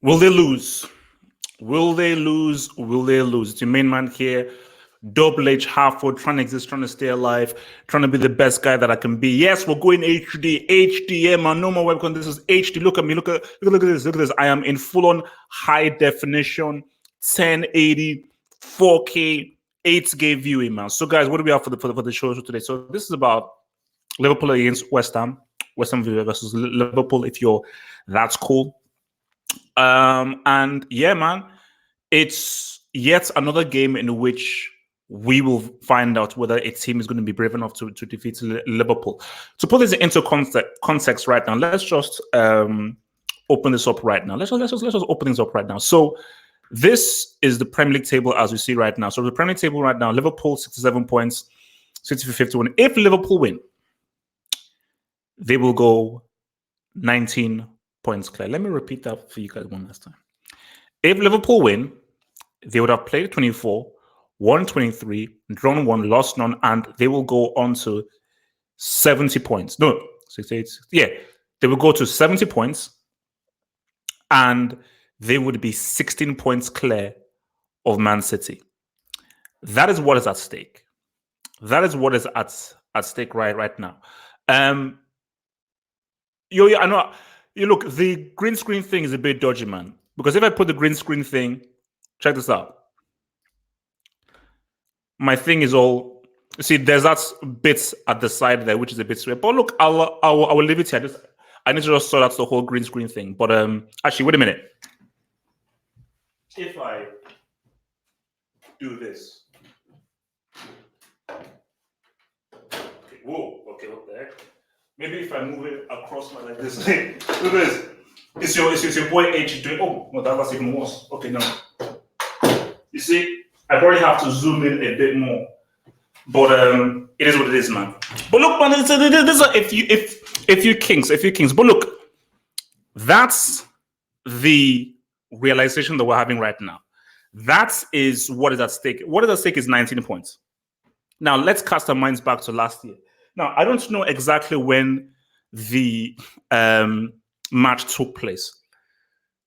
Will they lose? Will they lose? Will they lose? It's your main man here. Double H Harford, trying to exist, trying to stay alive, trying to be the best guy that I can be. Yes, we're going HD, HDM, and no more webcam. This is HD. Look at me. Look at this. Look at this. I am in full-on high definition, 1080, 4K, 8K viewing, man. So, guys, what do we have for the show today? So, this is about Liverpool against West Ham. West Ham versus Liverpool. If you're that's cool. And yeah, man, it's yet another game in which we will find out whether a team is going to be brave enough to defeat Liverpool. To put this into context right now, let's just open this up right now. Let's just open this up right now. So this is the Premier League table as we see right now. So the Premier League table right now, Liverpool 67 points, City 51. If Liverpool win, they will go 19 points clear. Let me repeat that for you guys one last time. If Liverpool win, they would have played 24, won 23, drawn 1, lost none, and they will go on to 70 points. No, 68. Yeah, they will go to 70 points, and they would be 16 points clear of Man City. That is what is at stake. That is what is at stake right now. I know. You look, the green screen thing is a bit dodgy, man. Because if I put the green screen thing, check this out. My thing is all. See, there's that bit at the side there, which is a bit straight. But look, I will leave it here. I need to just sort out the whole green screen thing. But actually, wait a minute. If I do this. Okay, whoa, okay, what the heck? Maybe if I move it across like this. Look at this. It's your boy H doing. Oh, no, that's even worse. Okay, no. You see, I probably have to zoom in a bit more. But it is what it is, man. But look, man, there's a few kings. But look, that's the realization that we're having right now. That is what is at stake. What is at stake is 19 points. Now, let's cast our minds back to last year. Now, I don't know exactly when the match took place.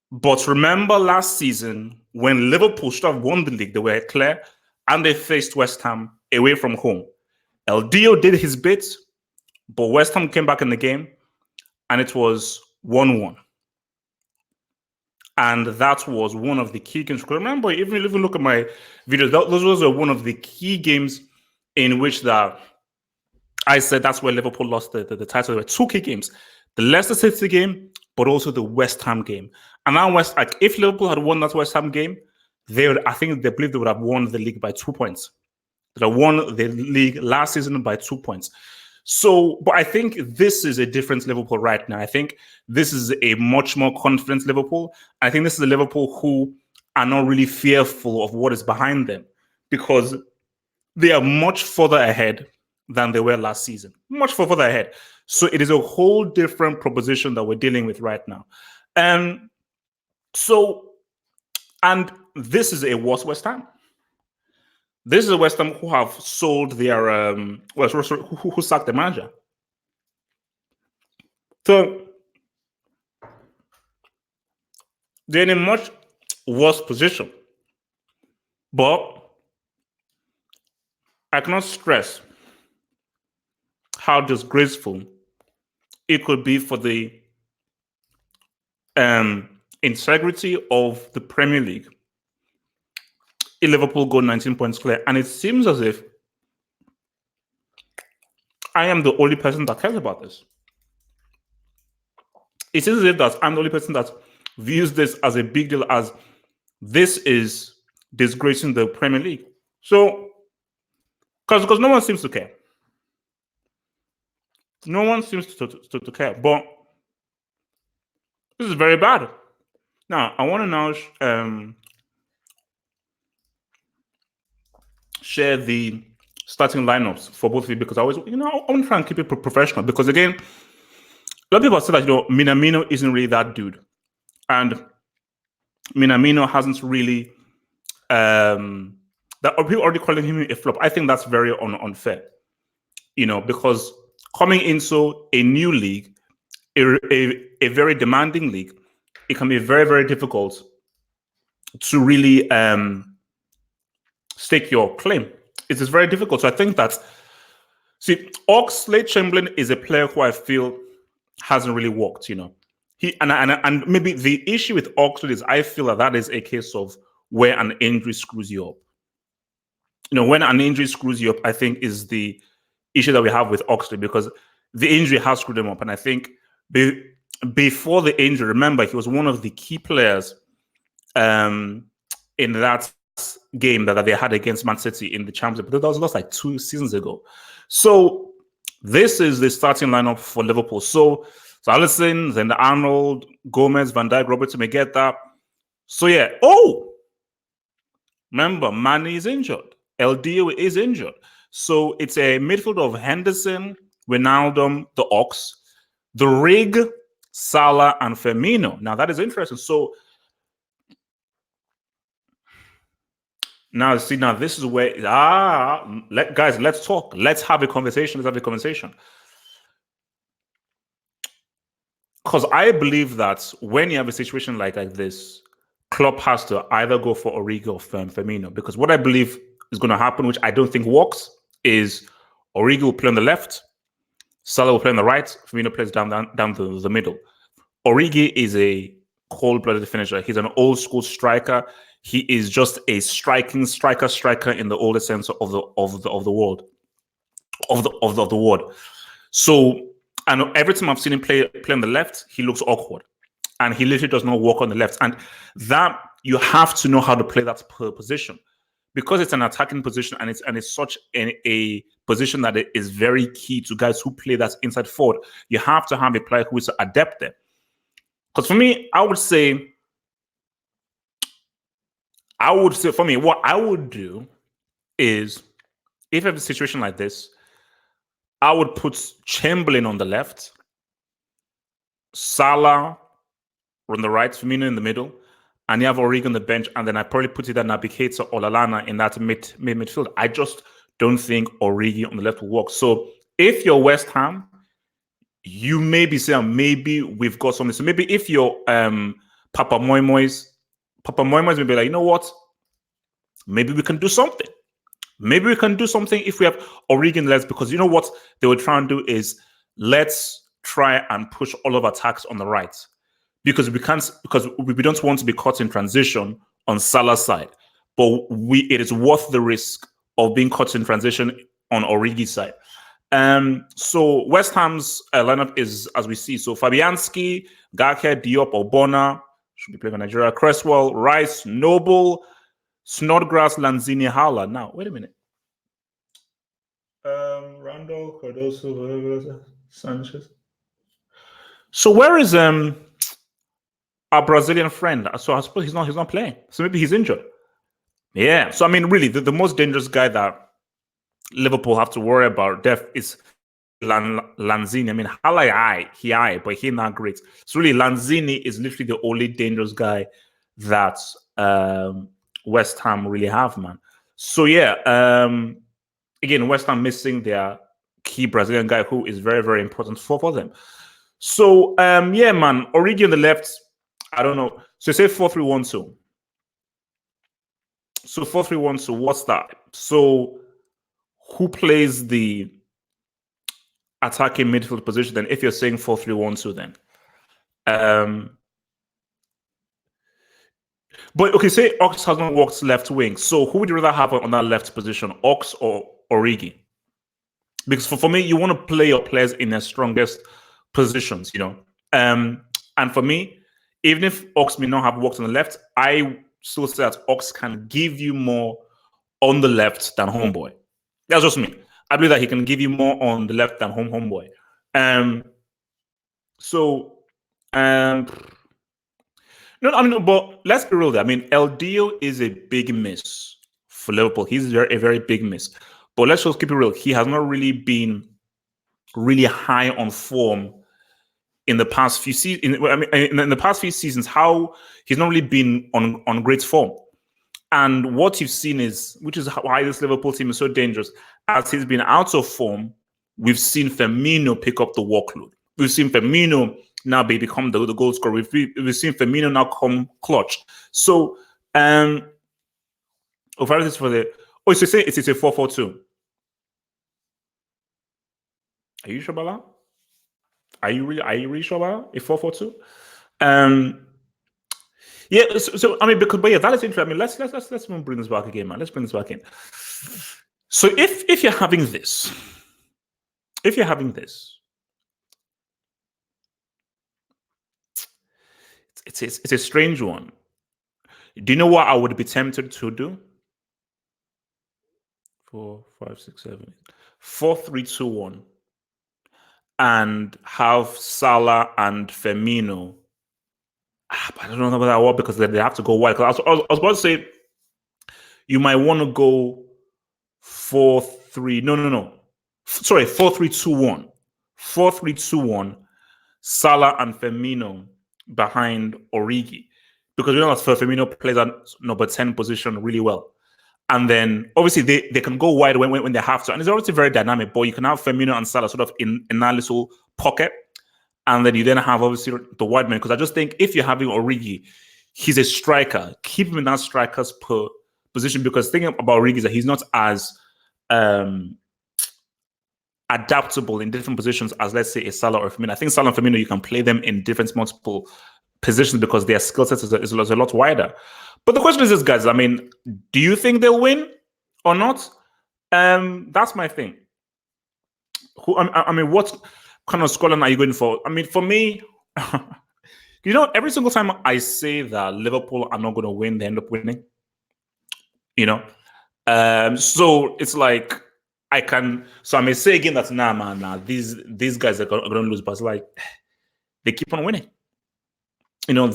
But remember last season when Liverpool should have won the league, they were clear, and they faced West Ham away from home. El Dio did his bit, but West Ham came back in the game, and it was 1-1. And that was one of the key games. Remember, even if you look at my videos, those were one of the key games in which that I said that's where Liverpool lost the title. There were two key games: the Leicester City game, but also the West Ham game. And now, if Liverpool had won that West Ham game, they believe they would have won the league by 2 points. They won the league last season by 2 points. So, but I think this is a different Liverpool right now. I think this is a much more confident Liverpool. I think this is a Liverpool who are not really fearful of what is behind them, because they are much further ahead than they were last season. Much further ahead. So it is a whole different proposition that we're dealing with right now. And this is a worse West Ham. This is a West Ham who have sold their who sacked the manager. So they're in a much worse position. But I cannot stress how disgraceful it could be for the integrity of the Premier League if Liverpool go 19 points clear. And it seems as if I am the only person that cares about this. It seems as if that I'm the only person that views this as a big deal, as this is disgracing the Premier League. So, because no one seems to care. No one seems to care. But this is very bad. Now, I want to now share the starting lineups for both of you, because I always, I want to try and keep it professional. Because again, a lot of people say that Minamino isn't really that dude, and Minamino hasn't really that people already calling him a flop. I think that's very unfair, because coming into a new league, a very demanding league, it can be very, very difficult to really stake your claim. It is very difficult. So I think that, see, Oxlade-Chamberlain is a player who I feel hasn't really worked, He and maybe the issue with Oxlade is I feel that is a case of where an injury screws you up. When an injury screws you up, I think is the issue that we have with Oxlade, because the injury has screwed him up. And I think before the injury, remember, he was one of the key players in that game that they had against Man City in the Champions League. But that was lost like 2 seasons ago. So this is the starting lineup for Liverpool. So Alisson, then Arnold, Gomez, Van Dijk, Robertson, may get that. So yeah. Oh, remember, Mane is injured. LDO is injured. So it's a midfield of Henderson, Wijnaldum, the Ox, the Rig, Salah, and Firmino. Now that is interesting. So now this is where guys, let's talk. Let's have a conversation. Because I believe that when you have a situation like this, Klopp has to either go for Origi or Firmino. Because what I believe is going to happen, which I don't think works, is Origi will play on the left, Salah will play on the right, Firmino plays down the middle. Origi is a cold-blooded finisher. He's an old-school striker. He is just a striking striker in the oldest sense of the word. So, and every time I've seen him play on the left, he looks awkward, and he literally does not walk on the left. And that you have to know how to play that position, because it's an attacking position, and it's such a position that it is very key to guys who play that inside forward. You have to have a player who is adept there. Because for me, I would say for me, what I would do is, if I have a situation like this, I would put Chamberlain on the left, Salah on the right, Firmino in the middle, and you have Origi on the bench, and then I probably put it at Naby Keita or Lallana in that midfield. I just don't think Origi on the left will work. So if you're West Ham, you may be saying, maybe we've got something. So maybe if you're Papa Moymoy's may be like, you know what? Maybe we can do something. Maybe we can do something if we have Origi in the left, because you know what they will try and do is, let's try and push all of attacks on the right. Because we don't want to be caught in transition on Salah's side. But it is worth the risk of being caught in transition on Origi's side. So West Ham's lineup is, as we see, so Fabianski, Gake, Diop, Obona, should be playing for Nigeria, Cresswell, Rice, Noble, Snodgrass, Lanzini, Hala. Now, wait a minute. Randall, Cardoso, Sanchez. So where is our Brazilian friend? So I suppose he's not playing. So maybe he's injured. Yeah. So I mean, really, the most dangerous guy that Liverpool have to worry about is Lanzini. I mean, Hala, but he's not great. So really, Lanzini is literally the only dangerous guy that West Ham really have, man. So yeah, again, West Ham missing their key Brazilian guy who is very, very important for them. So yeah, man, Origi on the left, I don't know. So say 4-3-1-2. So 4-3-1-2, what's that? So who plays the attacking midfield position then, if you're saying 4-3-1-2 then? But okay, say Ox has not worked left wing. So who would you rather have on that left position, Ox or Origi? Because for me, you want to play your players in their strongest positions, you know. And for me, even if Ox may not have worked on the left, I still say that Ox can give you more on the left than Homeboy. That's just me. I believe that he can give you more on the left than Homeboy. No, I mean, but let's be real there. I mean, LDO is a big miss for Liverpool. He's a very big miss. But let's just keep it real. He has not really been really high on form in the past few seasons. I mean, in the past few seasons, how he's not really been on great form. And what you've seen is, which is why this Liverpool team is so dangerous, as he's been out of form, we've seen Firmino pick up the workload. We've seen Firmino now become the goal scorer. We've seen Firmino now come clutch. So this for the so you say it's a 4-4-2. Are you sure about that? Are you really sure about that? A 4-4-2? Yeah, so I mean, but yeah, that is interesting. I mean, let's bring this back again, man. Let's bring this back in. So if you're having this, it's a strange one. Do you know what I would be tempted to do? 4, 5, 6, 7, 4, 3, 2, 1, and have Salah and Firmino. I don't know about that one because they have to go wide. Because I was about to say you might want to go 4-3. No. Sorry, 4-3-2-1. 4-3-2-1. Salah and Firmino behind Origi, because we know that Firmino plays at number 10 position really well. And then obviously they can go wide when they have to. And it's obviously very dynamic, but you can have Firmino and Salah sort of in that little pocket. And then you then have obviously the wide man. Because I just think if you're having Origi, he's a striker. Keep him in that striker's position, because thinking about Origi is that he's not as adaptable in different positions as, let's say, a Salah or Firmino. I think Salah and Firmino, you can play them in different multiple positions because their skill set is a lot wider. But the question is this, guys. I mean, do you think they'll win or not? That's my thing. I mean, what kind of scoreline are you going for? I mean, for me, every single time I say that Liverpool are not going to win, they end up winning. So it's like I may say again that these guys are going to lose, but it's like they keep on winning.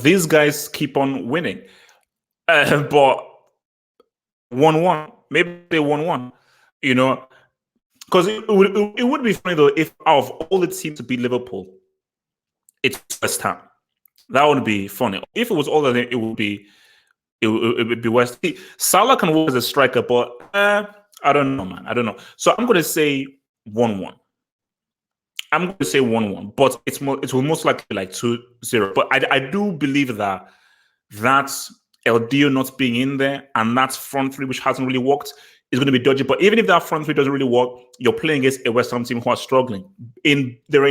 These guys keep on winning. But 1-1, maybe they 1-1, because it would be funny though if out of all the teams to beat Liverpool, it's West Ham. That would be funny. If it was all of them, it would be West Ham. Salah can work as a striker, but I don't know, man. I don't know. So I'm going to say 1-1. I'm going to say 1-1, but it will most likely like 2-0. But I do believe that El Dio not being in there and that front three, which hasn't really worked, is going to be dodgy. But even if that front three doesn't really work, you're playing against a West Ham team who are struggling. They're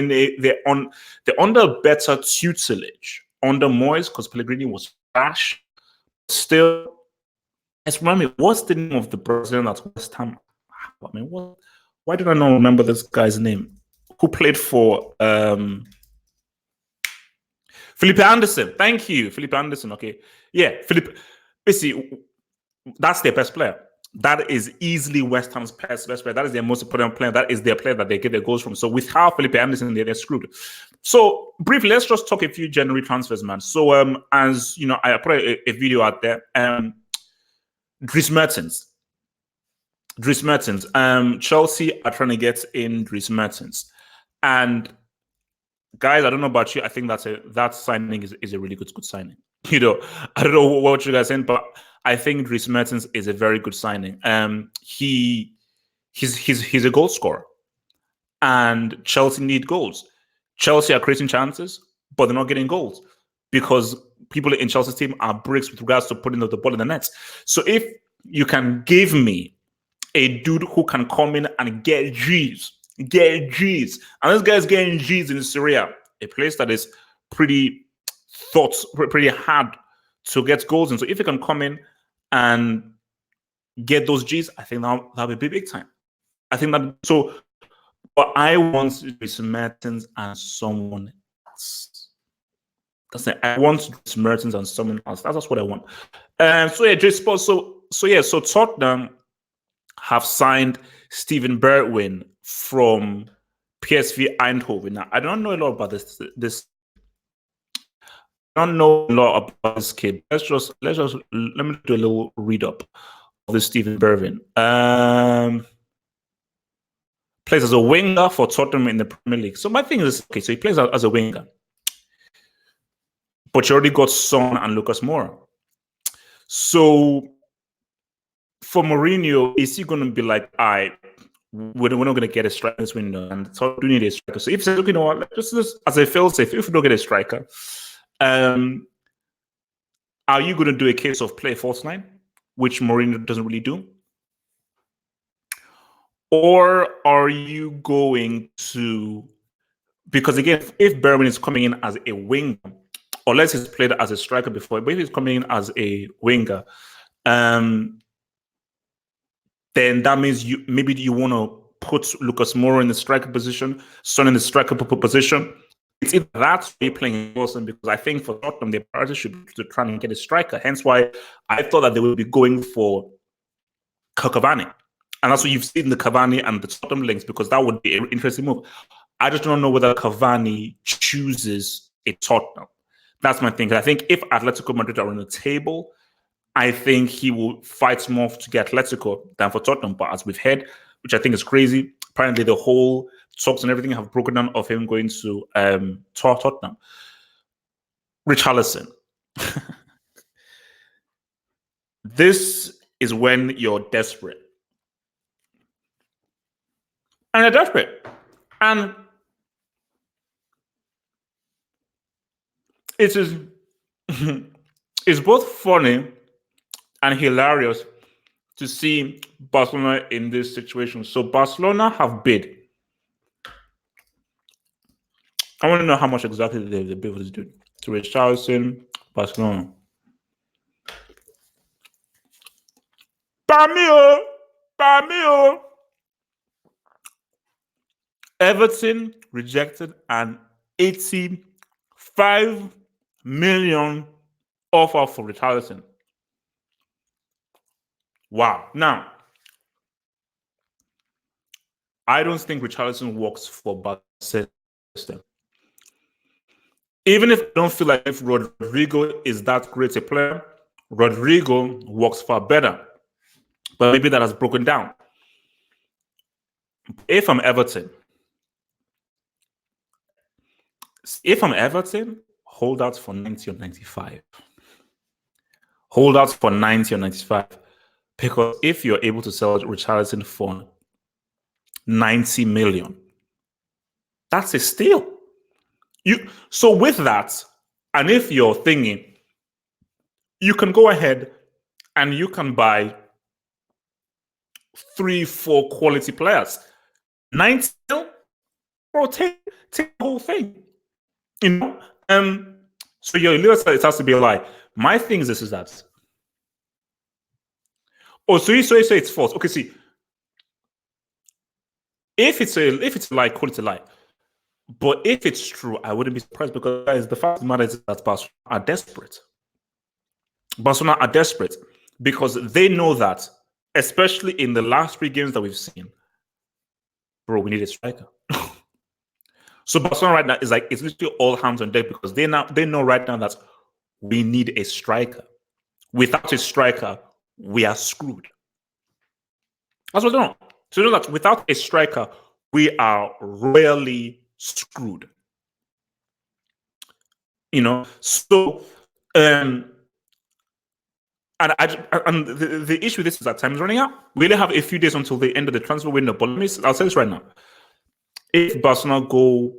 under better tutelage under Moyes, because Pellegrini was trash. Still, let's remind me, what's the name of the president at West Ham? I mean, why did I not remember this guy's name? Who played for Felipe Anderson? Thank you, Felipe Anderson. Okay, yeah, Felipe. Basically, that's their best player. That is easily West Ham's best player. That is their most important player. That is their player that they get their goals from. So without Felipe Anderson, they're screwed. So briefly, let's just talk a few January transfers, man. So as you know, I put a video out there. Dries Mertens. Chelsea are trying to get in Dries Mertens. And guys, I don't know about you. I think that signing is a really good signing. I don't know what you guys think, but I think Dries Mertens is a very good signing. He's a goal scorer, and Chelsea need goals. Chelsea are creating chances, but they're not getting goals because people in Chelsea's team are bricks with regards to putting the ball in the nets. So if you can give me a dude who can come in and get G's, and this guy's getting G's in Syria, a place that is pretty hard to get goals in. So if he can come in and get those G's, I think that'll be big time. I think that. So, but I want Dries Mertens and someone else. That's it. I want Dries Mertens and someone else. That's what I want. So Tottenham have signed Steven Bergwijn from PSV Eindhoven. Now, I don't know a lot about this. I don't know a lot about this kid. Let me do a little read up of this Steven Bergwijn. Plays as a winger for Tottenham in the Premier League. So my thing is, okay, so he plays as a winger, but you already got Son and Lucas Moura. So for Mourinho, is he going to be like, we're not going to get a striker this window, and so we need a striker. So if you know what, just as a fail-safe, if we don't get a striker, are you going to do a case of play false nine, which Mourinho doesn't really do? Or are you going to, because again, if Berman is coming in as a winger, or let's say he's played as a striker before, but if he's coming in as a winger, then that means maybe you want to put Lucas Moura in the striker position, Son in the striker position. It's either that or playing Wilson, because I think for Tottenham, their priority should be to try and get a striker. Hence why I thought that they would be going for Cavani. And that's what you've seen the Cavani and the Tottenham links, because that would be an interesting move. I just don't know whether Cavani chooses a Tottenham. That's my thing. I think if Atletico Madrid are on the table, I think he will fight more to get Atletico than for Tottenham. But as we've heard, which I think is crazy, apparently the whole talks and everything have broken down of him going to Tottenham. Richarlison. This is when you're desperate. And they're desperate. And it is it's both funny and hilarious to see Barcelona in this situation. So Barcelona have bid. I want to know how much exactly they bid for this dude. To Richarlison, Barcelona. Pamio. Everton rejected an 85 million offer for Richarlison. Wow. Now, I don't think Richarlison works for Barcelona system. Even if I don't feel like if Rodrigo is that great a player, Rodrigo works far better. But maybe that has broken down. If I'm Everton, hold out for 90 or 95. Hold out for 90 or 95. Because if you're able to sell Richarlison for 90 million, that's a steal. So with that, and if you're thinking, you can go ahead and you can buy 3-4 quality players. 90 million, bro, take the whole thing. You know? So your little it has to be a lie. My thing is that. Oh, so you say it's false. Okay, see. If it's a lie, call it a lie. But if it's true, I wouldn't be surprised, because guys, the fact of the matter is that Barcelona are desperate. Barcelona are desperate because they know that, especially in the last 3 games that we've seen, bro, we need a striker. So Barcelona right now is like, it's literally all hands on deck, because they know right now that we need a striker. Without a striker, we are screwed. That's what they know. So you know that without a striker, we are royally screwed. You know, so and the issue with this is that time is running out. We only have a few days until the end of the transfer window. But I'll say this right now: if Barcelona go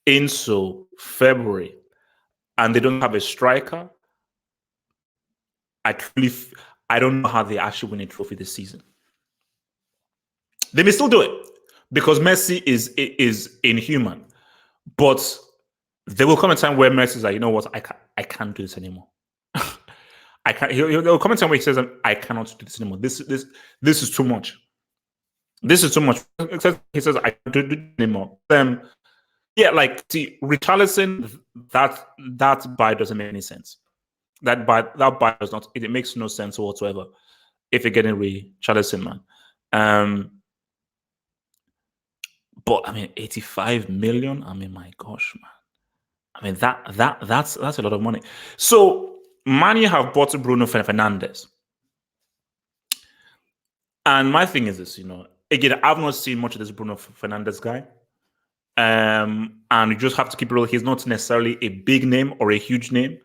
into February and they don't have a striker, I don't know how they actually win a trophy this season. They may still do it because Messi is inhuman, but there will come a time where Messi is like, you know what, I can't do this anymore. I can't. He'll come a time where he says, I cannot do this anymore. This is too much. This is too much. He says, I can't do it anymore. Yeah, like, see, Richarlison, that buy doesn't make any sense. That buy does not. It makes no sense whatsoever if you're getting Richarlison, man. But I mean, 85 million. I mean, my gosh, man. I mean, that's a lot of money. So Man U have bought Bruno Fernandes, and my thing is this, you know, again, I've not seen much of this Bruno Fernandes guy, and you just have to keep it real. He's not necessarily a big name or a huge name.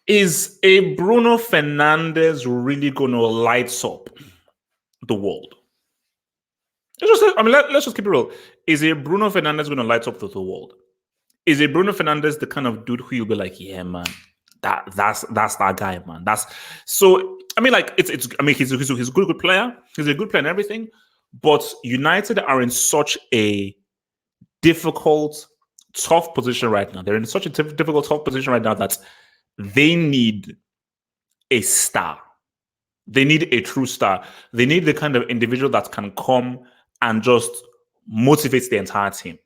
Is a Bruno Fernandes really going to lights up the world. Let's just keep it real. Is a Bruno Fernandes going to light up the world? Is a Bruno Fernandes the kind of dude who you'll be like, yeah, man, that's that guy, man. That's so. I mean, like it's. I mean, he's a good player. He's a good player and everything. But United are in such a difficult, tough position right now. They're in such a difficult, tough position right now that they need a star. They need a true star. They need the kind of individual that can come and just motivate the entire team.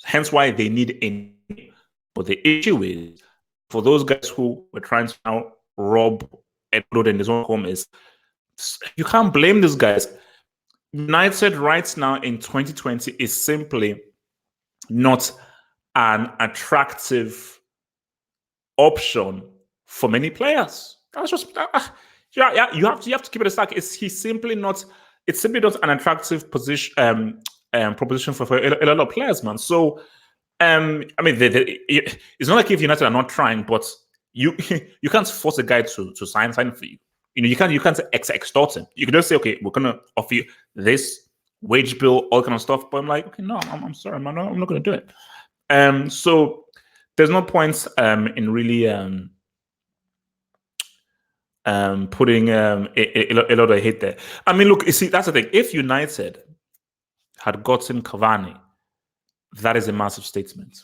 Hence why they need a. But the issue is for those guys who were trying to now rob Edward in his own home is you can't blame these guys. United right now in 2020 is simply not an attractive option for many players. That's just yeah. You have to keep it a stack. He's simply not. It's simply not an attractive position proposition for a lot of players, man. So I mean, it's not like if United are not trying, but you you can't force a guy to sign for you. You can't extort him. You can just say, okay, we're gonna offer you this wage bill, all kind of stuff. But I'm like, okay, no, I'm sorry, I'm not gonna do it. So there's no point in really putting a lot of hate there. I mean, look, you see, that's the thing. If United had gotten Cavani, that is a massive statement.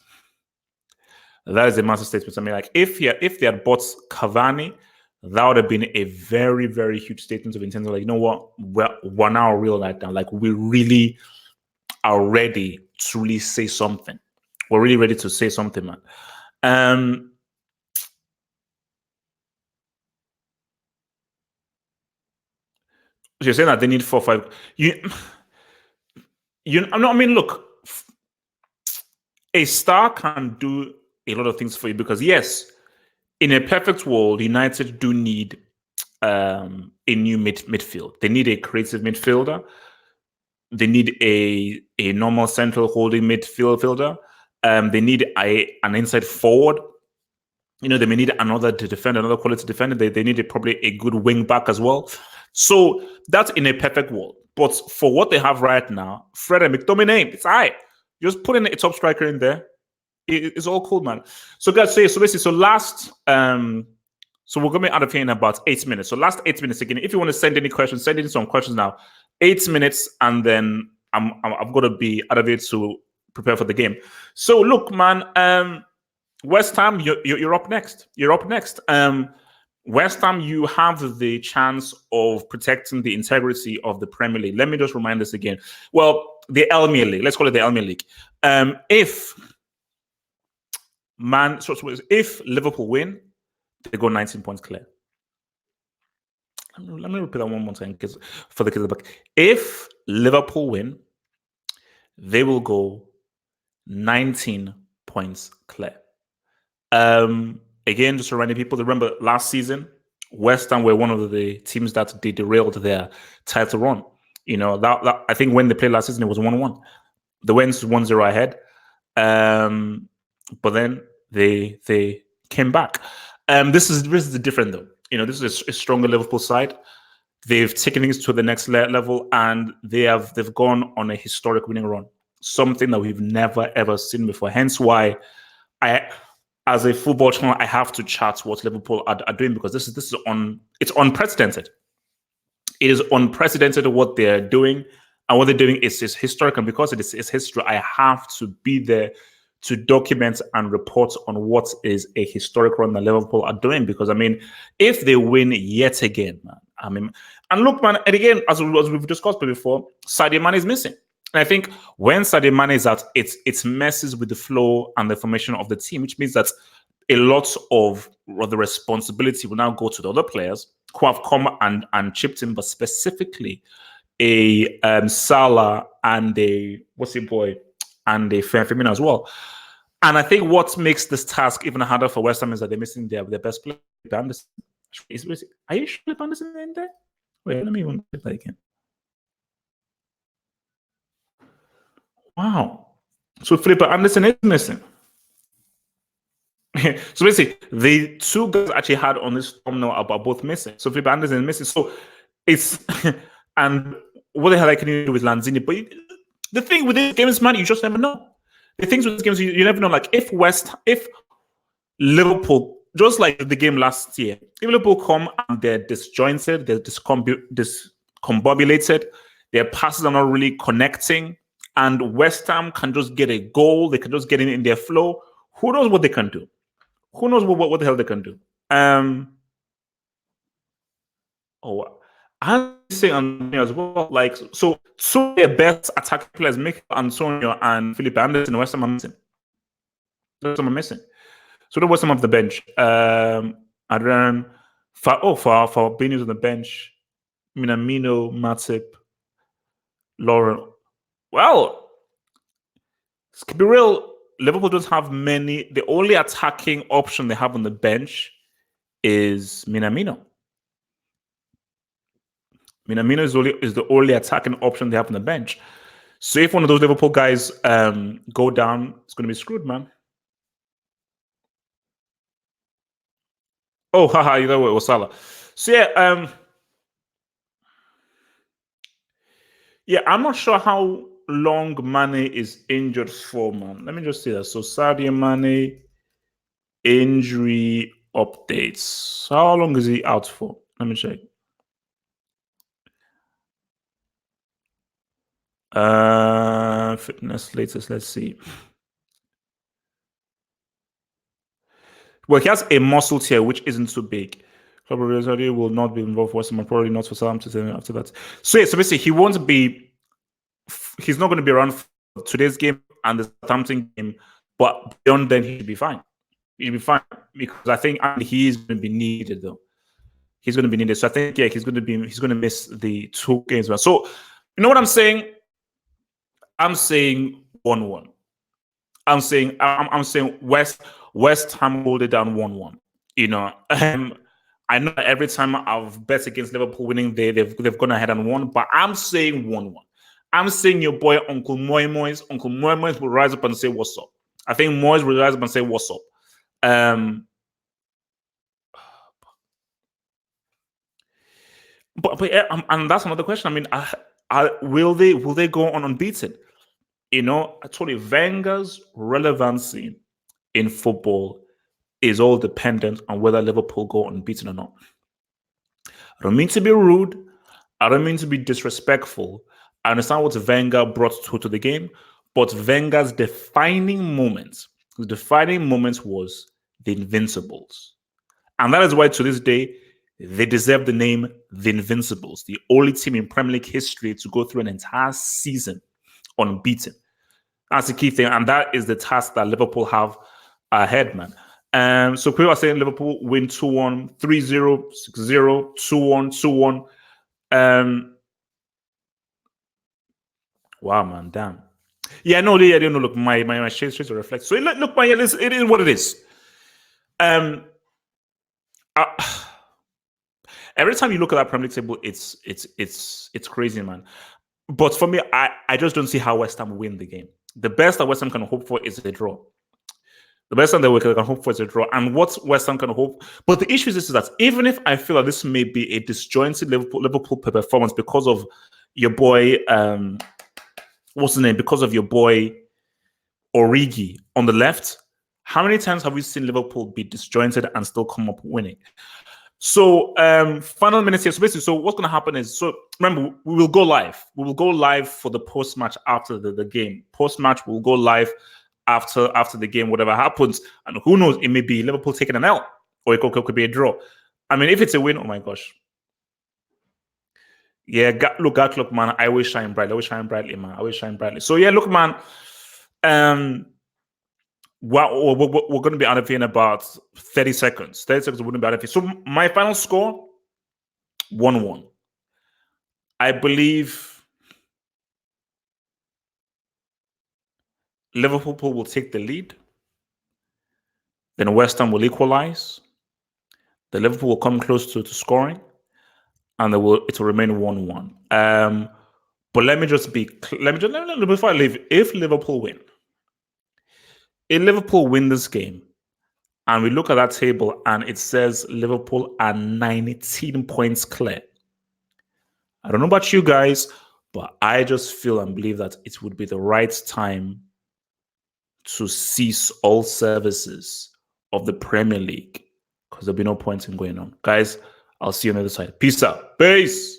That is a massive statement. I mean, like if they had bought Cavani, that would have been a very, very huge statement of intent. Like, you know what, we're now real right now. Like, we really are ready to really say something. We're really ready to say something, man. You're saying that they need 4-5. I mean, look, a star can do a lot of things for you because yes, in a perfect world, United do need a new midfield. They need a creative midfielder. They need a normal central holding midfielder. They need an inside forward. You know, they may need another quality defender. They need probably a good wing back as well. So that's in a perfect world. But for what they have right now, Fred and McTominay, it's all right. Just put in a top striker in there. It's all cool, man. So guys, so last so we're gonna be out of here in about 8 minutes. So last 8 minutes again. If you want to send any questions, send in some questions now. 8 minutes, and then I'm gonna be out of here to prepare for the game. So look, man, West Ham, you're up next. You're up next. West Ham, you have the chance of protecting the integrity of the Premier League. Let me just remind this again. Well, the Elmere League. Let's call it the Elmere League. If Liverpool win, they go 19 points clear. Let me repeat that one more time for the kids at the back. If Liverpool win, they will go 19 points clear. Again, just reminding people, remember last season, West Ham were one of the teams that they derailed their title run. You know, that I think when they played last season, it was 1-1. They went 1-0 ahead. But then they came back. This is different though. You know, this is a stronger Liverpool side. They've taken things to the next level, and they've gone on a historic winning run, something that we've never ever seen before. Hence why as a football channel, I have to chat what Liverpool are doing, because this is it's unprecedented. It is unprecedented what they're doing, and what they're doing is historic. And because it is history, I have to be there to document and report on what is a historic run that Liverpool are doing. Because I mean, if they win yet again, man, I mean, and look, man, and again, as we've discussed before, Sadio Mane is missing. And I think when Sadio Mane is out, it messes with the flow and the formation of the team, which means that a lot of the responsibility will now go to the other players who have come and chipped in, but specifically a Salah and a Firmino as well. And I think what makes this task even harder for West Ham is that they're missing their best player, Anderson. Are you sure Anderson in there? Wait, let me even put that again. Wow. So Felipe Anderson is missing. So basically, the two guys actually had on this thumbnail are both missing. So Felipe Anderson is missing. So it's and what the hell can you do with Lanzini? But the thing with this game is, man, you just never know. The things with this games, you never know. Like if Liverpool, just like the game last year, if Liverpool come and they're disjointed, they're discombobulated, their passes are not really connecting, and West Ham can just get a goal, they can just get in their flow. Who knows what they can do? Who knows what the hell they can do? I'm saying Antonio as well. Like, so two of their best attacking players, Mikel Antonio and Philip Anderson, West Ham are missing. West Ham are missing. So there was some of the bench. Adrian, Fabinho's on the bench. Minamino, Matip, Lauren. Well, to be real, Liverpool don't have many. The only attacking option they have on the bench is Minamino. Minamino is the only attacking option they have on the bench. So if one of those Liverpool guys go down, it's going to be screwed, man. Oh, haha, you know it was Salah. So yeah, I'm not sure how long Mane is injured for, man. Let me just see that. So Sadio Mane injury updates. How long is he out for? Let me check. Fitness latest. Let's see. Well, he has a muscle tear which isn't too big. Probably will not be involved for West Ham, probably not for Southampton after that. So yeah, so basically he won't be. He's not going to be around for today's game and the Southampton game, but beyond then he should be fine. He'll be fine because I think he's going to be needed though. He's going to be needed. So I think he's going to miss the 2 games. So you know what I'm saying? I'm saying 1-1. I'm saying West Ham hold it down 1-1. You know, I know every time I've bet against Liverpool winning, they've gone ahead and won, but I'm saying 1-1. I'm saying your boy Uncle Moyes will rise up and say what's up. I think Moyes will rise up and say what's up. But yeah, and that's another question. I mean, will they go on unbeaten? You know, I told you Wenger's relevancy in football is all dependent on whether Liverpool go unbeaten or not. I don't mean to be rude. I don't mean to be disrespectful. I understand what Wenger brought to the game, but Wenger's defining moments was the Invincibles. And that is why to this day, they deserve the name the Invincibles, the only team in Premier League history to go through an entire season unbeaten. That's the key thing, and that is the task that Liverpool have ahead, man. So people are saying Liverpool win 2-1, 3-0, 6-0, 2-1, 2-1. Wow, man, damn. Yeah, no, look, my shades to reflect. So look, man, it is what it is. Every time you look at that Premier League table, it's crazy, man. But for me, I just don't see how West Ham win the game. The best that West Ham can hope for is a draw. The best thing that we can hope for is a draw. And what West Ham can hope, but the issue is that even if I feel that this may be a disjointed Liverpool performance because of your boy, what's his name? Because of your boy Origi on the left, how many times have we seen Liverpool be disjointed and still come up winning? So final minutes here. So basically, so what's going to happen is, so remember, we will go live. We will go live for the post-match after the game. Post-match, we'll go live after the game, whatever happens. And who knows, it may be Liverpool taking an L, or it could be a draw. I mean, if it's a win, oh my gosh. Yeah, look, man, I will shine brightly, man. I will shine brightly. So yeah, look, man, we're going to be out of here in about 30 seconds. 30 seconds, we're going to be out of here. So my final score, 1-1. I believe Liverpool will take the lead. Then West Ham will equalize. The Liverpool will come close to scoring. And it will remain 1-1. But let me before I leave, if Liverpool win this game, and we look at that table and it says Liverpool are 19 points clear. I don't know about you guys, But I just feel and believe that it would be the right time to cease all services of the Premier League, because there'll be no point in going on. Guys, I'll see you on the other side. Peace out. Peace.